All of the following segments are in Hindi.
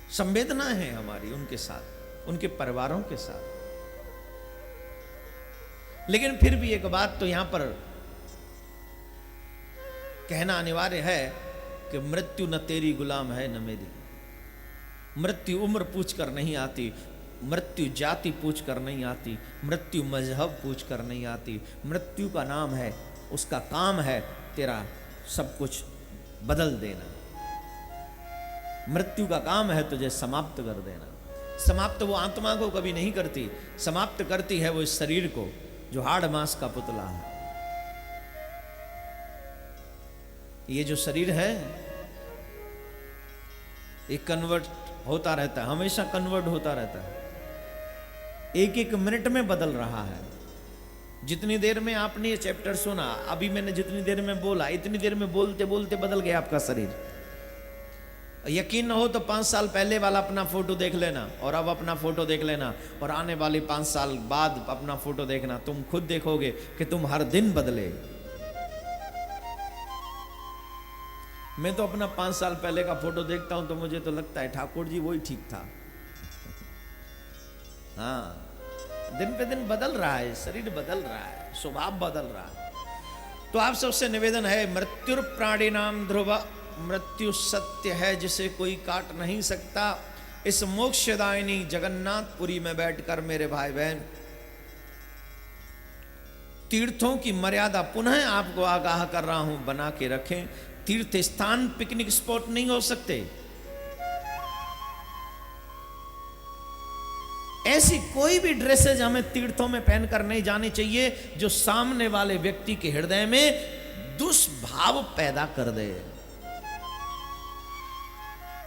संवेदना है हमारी उनके साथ, उनके परिवारों के साथ। लेकिन फिर भी एक बात तो यहां पर कहना अनिवार्य है कि मृत्यु न तेरी गुलाम है न मेरी। मृत्यु उम्र पूछ कर नहीं आती, मृत्यु जाति पूछ कर नहीं आती, मृत्यु मजहब पूछ कर नहीं आती। मृत्यु का नाम है, उसका काम है तेरा सब कुछ बदल देना। मृत्यु का काम है तुझे समाप्त कर देना। समाप्त वो आत्मा को कभी नहीं करती, समाप्त करती है वो इस शरीर को जो हाड़ मांस का पुतला है। ये जो शरीर है ये कन्वर्ट होता रहता है, हमेशा कन्वर्ट होता रहता है, एक एक मिनट में बदल रहा है। जितनी देर में आपने ये चैप्टर सुना, अभी मैंने जितनी देर में बोला, इतनी देर में बोलते बोलते बदल गया आपका शरीर। यकीन न हो तो 5 साल पहले वाला अपना फोटो देख लेना और अब अपना फोटो देख लेना, और आने वाली 5 साल बाद अपना फोटो देखना। तुम खुद देखोगे कि तुम हर दिन बदले। मैं तो अपना 5 साल पहले का फोटो देखता हूं तो मुझे तो लगता है ठाकुर जी वही ठीक था। हाँ, दिन पे दिन बदल रहा है, शरीर बदल रहा है, स्वभाव बदल रहा है। तो आप सबसे निवेदन है, मृत्युर प्राणी नाम ध्रुव, मृत्यु सत्य है जिसे कोई काट नहीं सकता। इस मोक्षदायिनी जगन्नाथपुरी में बैठकर मेरे भाई बहन, तीर्थों की मर्यादा पुनः आपको आगाह कर रहा हूं, बना के रखें। तीर्थ स्थान पिकनिक स्पॉट नहीं हो सकते। ऐसी कोई भी ड्रेसेज हमें तीर्थों में पहनकर नहीं जानी चाहिए जो सामने वाले व्यक्ति के हृदय में दुष्भाव पैदा कर दे।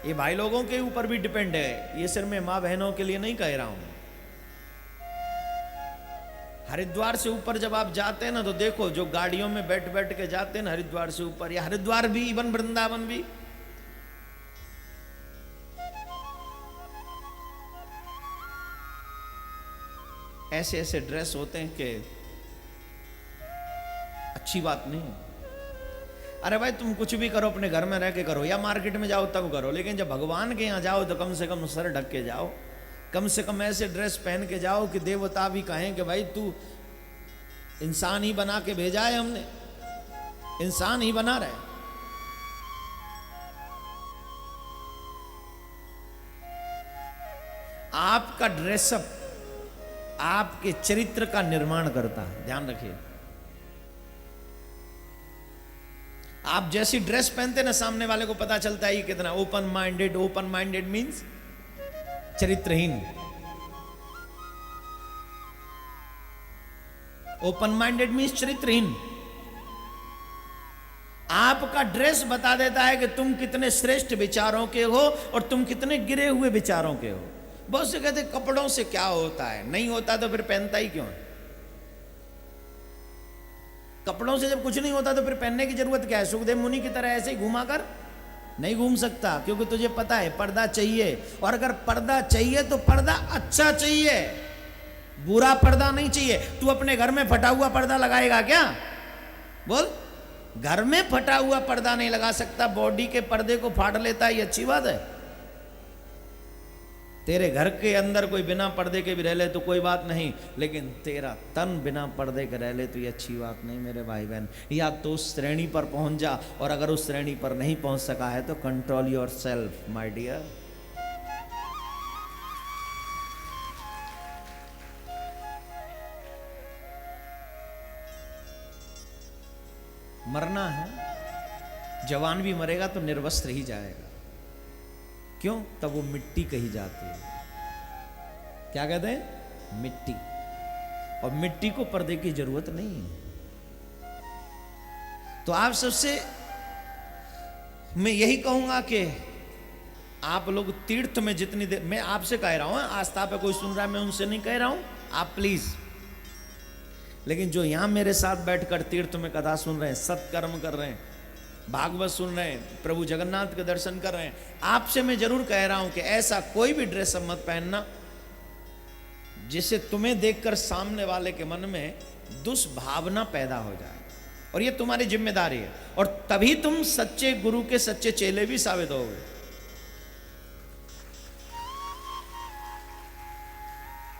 ये भाई लोगों के ऊपर भी डिपेंड है, ये सिर्फ मैं मां बहनों के लिए नहीं कह रहा हूं। हरिद्वार से ऊपर जब आप जाते हैं ना तो देखो, जो गाड़ियों में बैठ बैठ के जाते हैं ना हरिद्वार से ऊपर, या हरिद्वार भी इवन वृंदावन भी, ऐसे ऐसे ड्रेस होते हैं कि अच्छी बात नहीं है। अरे भाई तुम कुछ भी करो, अपने घर में रह के करो या मार्केट में जाओ तब करो, लेकिन जब भगवान के यहाँ जाओ तो कम से कम सर ढक के जाओ। कम से कम ऐसे ड्रेस पहन के जाओ कि देवता भी कहें कि भाई तू इंसान ही बना के भेजा है, हमने इंसान ही बना रहे। आपका ड्रेसअप आपके चरित्र का निर्माण करता है, ध्यान रखिए। आप जैसी ड्रेस पहनते ना, सामने वाले को पता चलता है ये कितना open minded. Open minded means चरित्रहीन। ओपन माइंडेड मींस चरित्रहीन। आपका ड्रेस बता देता है कि तुम कितने श्रेष्ठ विचारों के हो और तुम कितने गिरे हुए विचारों के हो। बहुत से कहते कपड़ों से क्या होता है, नहीं होता तो फिर पहनता ही क्यों है? कपड़ों से जब कुछ नहीं होता तो फिर पहनने की जरूरत क्या है? सुखदेव मुनि की तरह ऐसे ही घुमा कर नहीं घूम सकता, क्योंकि तुझे पता है पर्दा चाहिए, और अगर पर्दा चाहिए तो पर्दा अच्छा चाहिए, बुरा पर्दा नहीं चाहिए। तू अपने घर में फटा हुआ पर्दा लगाएगा क्या? बोल, घर में फटा हुआ पर्दा नहीं लगा सकता, बॉडी के पर्दे को फाड़ लेता है, ये अच्छी बात है? तेरे घर के अंदर कोई बिना पर्दे के भी रह ले तो कोई बात नहीं, लेकिन तेरा तन बिना पर्दे के रह ले तो ये अच्छी बात नहीं मेरे भाई बहन। या तो उस श्रेणी पर पहुंच जा, और अगर उस श्रेणी पर नहीं पहुंच सका है तो control yourself my dear. मरना है, जवान भी मरेगा तो निर्वस्त्र ही जाएगा। क्यों? तब वो मिट्टी कही जाती है। क्या कहते हैं? मिट्टी। और मिट्टी को पर्दे की जरूरत नहीं है। तो आप सबसे मैं यही कहूंगा कि आप लोग तीर्थ में जितनी देर, मैं आपसे कह रहा हूं, आस्था पे कोई सुन रहा है मैं उनसे नहीं कह रहा हूं, आप प्लीज। लेकिन जो यहां मेरे साथ बैठकर तीर्थ में कथा सुन रहे हैं, सत्कर्म कर रहे हैं, भागवत सुन रहे हैं, प्रभु जगन्नाथ के दर्शन कर रहे हैं, आपसे मैं जरूर कह रहा हूं कि ऐसा कोई भी ड्रेस मत पहनना जिससे तुम्हें देखकर सामने वाले के मन में दुष्भावना पैदा हो जाए। और ये तुम्हारी जिम्मेदारी है, और तभी तुम सच्चे गुरु के सच्चे चेले भी साबित होगे।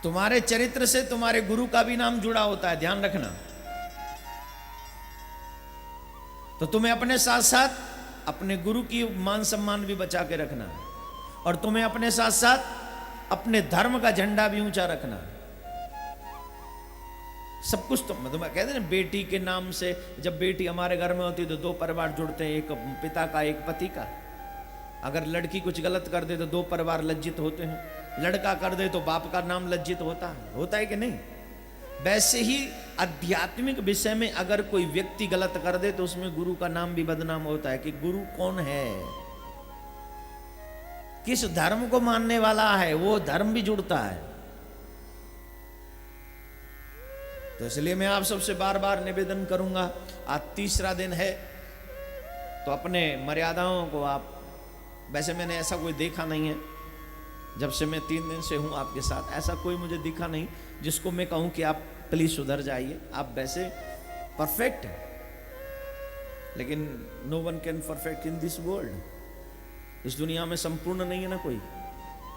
तुम्हारे चरित्र से तुम्हारे गुरु का भी नाम जुड़ा होता है, ध्यान रखना। तो तुम्हें अपने साथ साथ अपने गुरु की मान सम्मान भी बचा के रखना है, और तुम्हें अपने साथ साथ अपने धर्म का झंडा भी ऊंचा रखना है। सब कुछ तो मतलब कहते हैं ना, बेटी के नाम से, जब बेटी हमारे घर में होती है तो दो परिवार जुड़ते हैं, एक पिता का एक पति का। अगर लड़की कुछ गलत कर दे तो दो परिवार लज्जित होते हैं, लड़का कर दे तो बाप का नाम लज्जित होता है कि नहीं? वैसे ही आध्यात्मिक विषय में अगर कोई व्यक्ति गलत कर दे तो उसमें गुरु का नाम भी बदनाम होता है कि गुरु कौन है, किस धर्म को मानने वाला है, वो धर्म भी जुड़ता है। तो इसलिए मैं आप सबसे बार बार निवेदन करूंगा, आज तीसरा दिन है तो अपने मर्यादाओं को आप, वैसे मैंने ऐसा कोई देखा नहीं है, जब से मैं 3 दिन से हूं आपके साथ, ऐसा कोई मुझे दिखा नहीं जिसको मैं कहूं कि आप प्लीज सुधर जाइए। आप वैसे परफेक्ट हैं, लेकिन no one can perfect in this world. इस दुनिया में संपूर्ण नहीं है ना कोई,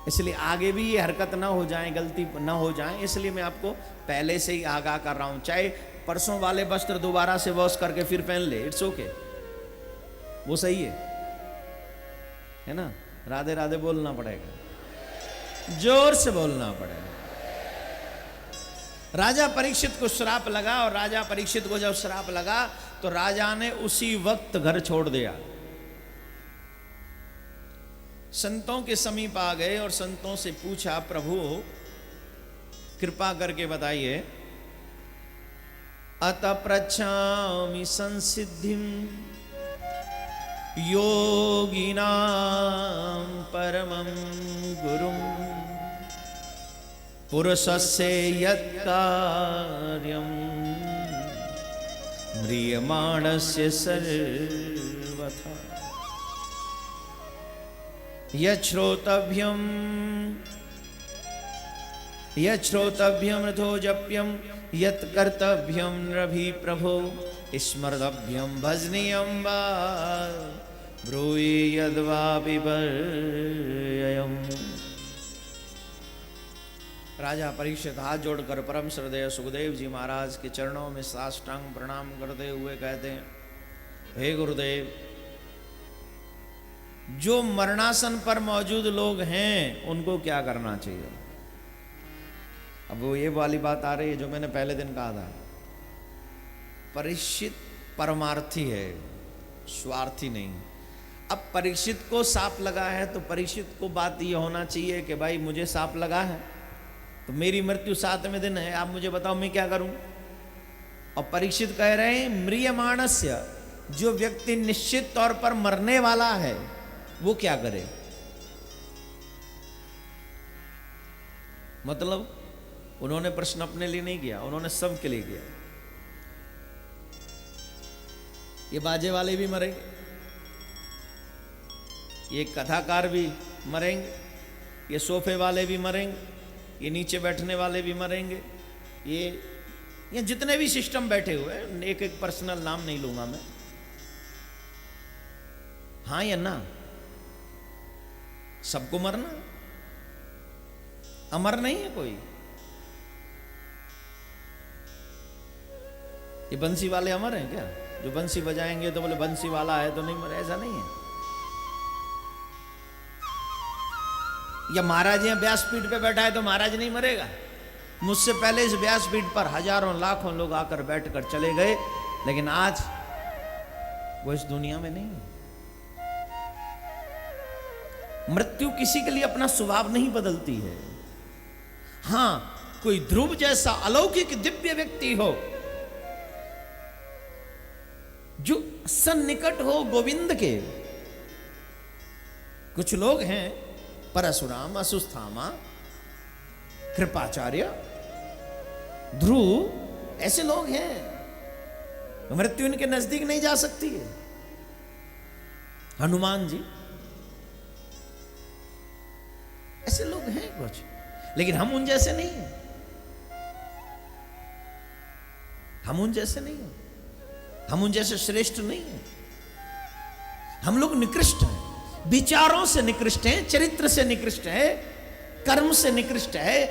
इसलिए आगे भी ये हरकत ना हो जाए, गलती ना हो जाए, इसलिए मैं आपको पहले से ही आगाह कर रहा हूं। चाहे परसों वाले वस्त्र दोबारा से वॉश करके फिर पहन ले, इट्स ओके, वो सही है ना? राधे राधे बोलना पड़ेगा, जोर से बोलना पड़ेगा। राजा परीक्षित को श्राप लगा, और राजा परीक्षित को जब श्राप लगा तो राजा ने उसी वक्त घर छोड़ दिया। संतों के समीप आ गए और संतों से पूछा, प्रभु कृपा करके बताइए, अत पृच्छामि संसिद्धिं योगिनां परमं गुरुं पुरुषस्य यत् कार्यं म्रियमाणस्य सर्वथा यच्छ्रोतव्यं रथोजप्यं यत् कर्तव्यं नृभिः प्रभो स्मर्तव्यं भजनीयं वा ब्रूहि यद्वापि वर्यम्। राजा परीक्षित हाथ जोड़कर परम श्रद्धेय सुखदेव जी महाराज के चरणों में साष्टांग प्रणाम करते हुए कहते हैं, हे गुरुदेव, जो मरणासन पर मौजूद लोग हैं उनको क्या करना चाहिए? अब वो ये वाली बात आ रही है जो मैंने पहले दिन कहा था, परीक्षित परमार्थी है, स्वार्थी नहीं। अब परीक्षित को सांप लगा है तो परीक्षित को बात ये होना चाहिए कि भाई मुझे सांप लगा है तो मेरी मृत्यु 7वें दिन है, आप मुझे बताओ मैं क्या करूं? और परीक्षित कह रहे हैं, म्रियमाणस्य, जो व्यक्ति निश्चित तौर पर मरने वाला है वो क्या करे? मतलब उन्होंने प्रश्न अपने लिए नहीं किया, उन्होंने सबके लिए किया। ये बाजे वाले भी मरेंगे, ये कथाकार भी मरेंगे, ये सोफे वाले भी मरेंगे, ये नीचे बैठने वाले भी मरेंगे, ये जितने भी सिस्टम बैठे हुए हैं, एक एक पर्सनल नाम नहीं लूंगा मैं, हाँ या ना? सबको मरना, अमर नहीं है कोई। ये बंसी वाले अमर हैं क्या? जो बंसी बजाएंगे तो बोले बंसी वाला है तो नहीं मरे, ऐसा नहीं है। या महाराज यहाँ व्यासपीठ पे बैठा है तो महाराज नहीं मरेगा? मुझसे पहले इस व्यासपीठ पर हजारों लाखों लोग आकर बैठकर चले गए, लेकिन आज वो इस दुनिया में नहीं है। मृत्यु किसी के लिए अपना स्वभाव नहीं बदलती है। हां, कोई ध्रुव जैसा अलौकिक दिव्य व्यक्ति हो जो सन्निकट हो गोविंद के। कुछ लोग हैं, परशुराम, अश्वत्थामा, कृपाचार्य, ध्रुव, ऐसे लोग हैं, मृत्यु इनके नजदीक नहीं जा सकती है। हनुमान जी, ऐसे लोग हैं कुछ, लेकिन हम उन जैसे नहीं हैं। हम उन जैसे नहीं हैं, हम उन जैसे श्रेष्ठ नहीं हैं। हम लोग निकृष्ट हैं, विचारों से निकृष्ट हैं, चरित्र से निकृष्ट है, कर्म से निकृष्ट है,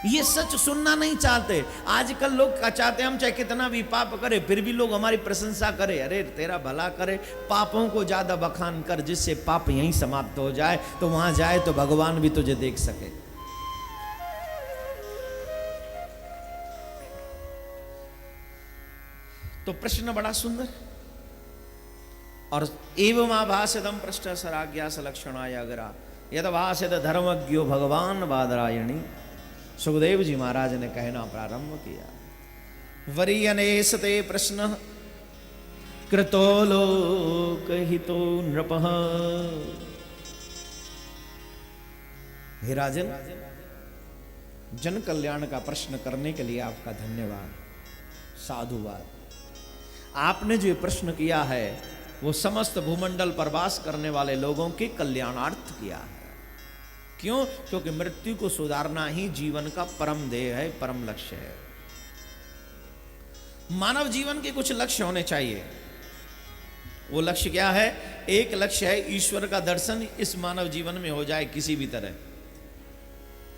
ये सच सुनना नहीं चाहते। आजकल लोग चाहते हम चाहे कितना भी पाप करे फिर भी लोग हमारी प्रशंसा करे, अरे तेरा भला करे, पापों को ज्यादा बखान कर जिससे पाप यहीं समाप्त हो जाए, तो वहां जाए तो भगवान भी तुझे देख सके। तो प्रश्न बड़ा सुंदर और एवं आभासदम पृष्ठ सराज्ञा सलक्षणाय अग्रा यद भाषित धर्मज्ञो भगवान बादरायणी। सुखदेव जी महाराज ने कहना प्रारंभ किया। वरीयनेशते प्रश्न कृतो लोकहितो नृपः। हे राजन, जन कल्याण का प्रश्न करने के लिए आपका धन्यवाद, साधुवाद। आपने जो प्रश्न किया है वो समस्त भूमंडल पर वास करने वाले लोगों के कल्याणार्थ किया है। क्यों? क्योंकि मृत्यु को सुधारना ही जीवन का परम ध्येय है, परम लक्ष्य है। मानव जीवन के कुछ लक्ष्य होने चाहिए। वो लक्ष्य क्या है? एक लक्ष्य है ईश्वर का दर्शन इस मानव जीवन में हो जाए किसी भी तरह,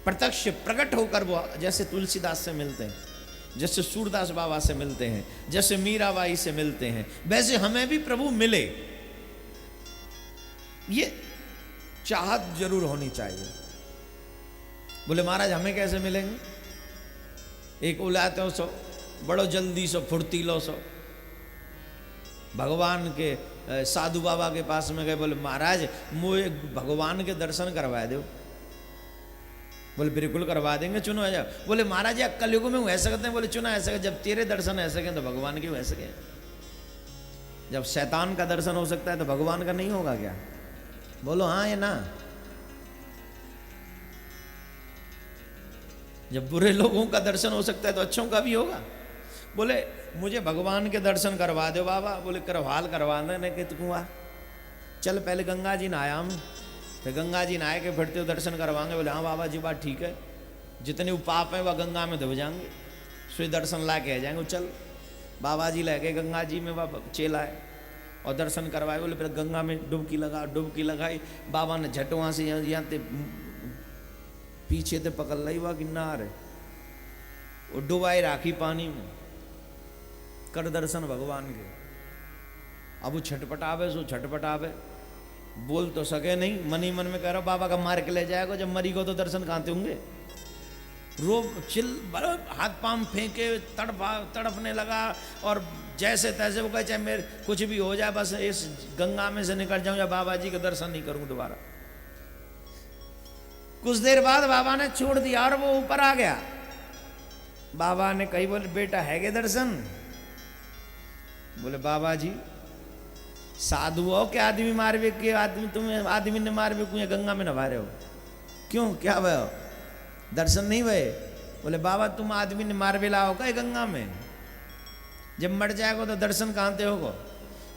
प्रत्यक्ष प्रकट होकर वो जैसे तुलसीदास से मिलते हैं, जैसे सूरदास बाबा से मिलते हैं, जैसे मीराबाई से मिलते हैं, वैसे हमें भी प्रभु मिले, ये चाहत जरूर होनी चाहिए। बोले महाराज हमें कैसे मिलेंगे? एक बुलाते हो सो बड़ो जल्दी सो फुर्तीलो सो, भगवान के साधु बाबा के पास में गए, बोले महाराज मुझे भगवान के दर्शन करवा दो। बोले बिल्कुल करवा देंगे, चुनो आ जाओ। बोले महाराज या कलयुग में ऐसा करते हैं। बोले चुना ऐसा, जब तेरे दर्शन ऐसे के तो भगवान के वैसे के। जब शैतान का दर्शन हो सकता है तो भगवान का नहीं होगा क्या? बोलो हाँ या ना। जब बुरे लोगों का दर्शन हो सकता है तो अच्छों का भी होगा। बोले मुझे भगवान के दर्शन करवा दो बाबा। बोले करवा देने के तू आ, चल पहले गंगा जी नहाया हम, फिर गंगा जी नहाए के फिरते हो दर्शन करवाएंगे। बोले हाँ बाबा जी बात ठीक है, जितने पाप हैं वह गंगा में धो जाएंगे, फिर दर्शन ला के आ जाएंगे। चल बाबा जी ले गए गंगा जी में, वह चेला है और दर्शन करवाए। बोले फिर गंगा में डुबकी लगाई। बाबा ने झट वहाँ से यहाँ ते पीछे ते पकड़ ली वह किन्नार है, वो डुबाई राखी पानी में, कर दर्शन भगवान के। अब वो छटपटावे, बोल तो सके नहीं, मन ही मन में कह रहा बाबा का मार के ले जाएगा, जब मरी को तो दर्शन कहाँ होंगे। रो चिल हाथ पांव फेंके, तड़पने लगा और जैसे तैसे वो कहे चाहे मेरे कुछ भी हो जाए बस इस गंगा में से निकल जाऊं या बाबा जी का दर्शन नहीं करूं दोबारा। कुछ देर बाद बाबा ने छोड़ दिया और वो ऊपर आ गया। बाबा ने कही बोले बेटा है के दर्शन? बोले बाबा जी साधु हो क्या आदमी मारवे के आदमी, तुम्हें आदमी ने मारवे को गंगा में नहा रहे हो? क्यों क्या भय दर्शन नहीं भय? बोले बाबा तुम आदमी ने मारवे लाओ का गंगा में, जब मर जाएगा तो दर्शन कहाँ से होगा?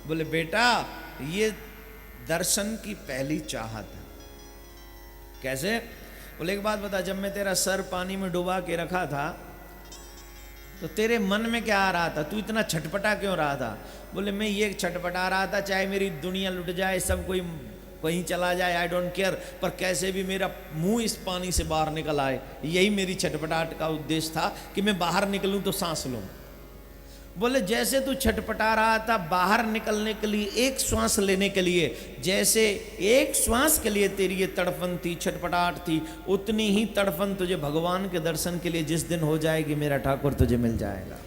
बोले बेटा ये दर्शन की पहली चाहत है। कैसे? बोले एक बात बता, जब मैं तेरा सर पानी में डुबा के रखा था तो तेरे मन में क्या आ रहा था? तू इतना छटपटा क्यों रहा था? बोले मैं ये छटपटा रहा था चाहे मेरी दुनिया लुट जाए, सब कोई कहीं चला जाए, आई डोंट केयर, पर कैसे भी मेरा मुंह इस पानी से बाहर निकल आए, यही मेरी छटपटाहट का उद्देश्य था कि मैं बाहर निकलूं तो सांस लूं। बोले जैसे तू छटपटा रहा था बाहर निकलने के लिए, एक श्वास लेने के लिए, जैसे एक श्वास के लिए तेरी ये तड़फन थी, छटपटाहट थी, उतनी ही तड़फन तुझे भगवान के दर्शन के लिए जिस दिन हो जाएगी मेरा ठाकुर तुझे मिल जाएगा।